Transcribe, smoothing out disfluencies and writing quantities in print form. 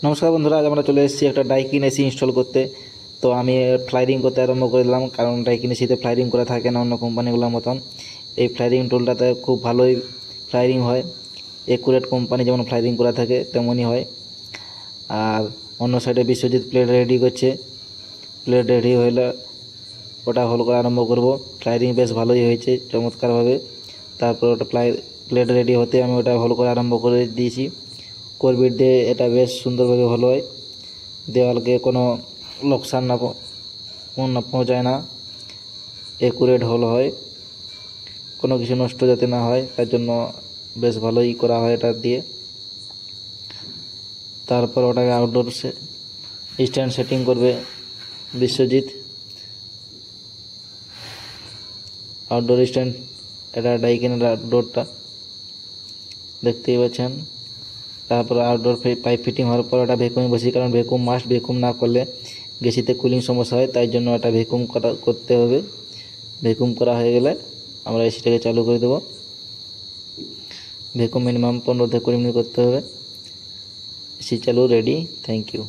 নমস্কার বন্ধুরা, আজ আমরা চলে এসেছি একটা ডাইকিন এসি ইনস্টল করতে। তো আমি ফ্লাইরিং করতে আরম্ভ করে দিলাম, কারণ ডাইকিন এসিতে ফ্লাইরিং করা থাকে না অন্য কোম্পানিগুলোর মতন। এই ফ্লাইরিং টুলটাতে খুব ভালোই ফ্লাইরিং হয়, একুরেট কোম্পানি যেমন ফ্লাইরিং করা থাকে তেমনই হয়। আর অন্য সাইডে বিশ্বজিৎ প্লেট রেডি করছে। প্লেট রেডি হলে ওটা হোল করা আরম্ভ করব। ফ্লাইরিং বেশ ভালোই হয়েছে চমৎকারভাবে। তারপর ওটা প্লেট রেডি হতে আমি ওটা হোল করা আরম্ভ করে দিয়েছি। করবিট দিয়ে এটা বেশ সুন্দরভাবে ভালো হয়, দেওয়ালকে কোনো লোকসান না পৌঁছায় না, একুরেট হোল হয়, কোনো কিছু নষ্ট যাতে না হয় তার জন্য বেশ ভালোই করা হয় এটা দিয়ে। তারপর ওটাকে আউটডোর স্ট্যান্ড সেটিং করবে বিশ্বজিৎ। আউটডোর স্ট্যান্ড, এটা ডাইকিনের আউটডোরটা দেখতেই পাচ্ছেন। তারপর আউটডোর পাইপ ফিটিং হওয়ার পর ওটা ভ্যাকুমে বসি, কারণ ভ্যাকুম মাস্ট, ভ্যাকুম না করলে গেছিতে কুলিং সমস্যা হয়, তাই জন্য ওটা ভ্যাকুম করতে হবে। ভ্যাকুম করা হয়ে গেলে আমরা এসিটাকে চালু করে দেবো। ভ্যাকুম মিনিমাম 15 থেকে 20 মিনিট করতে হবে। এসি চালু, রেডি। Thank you.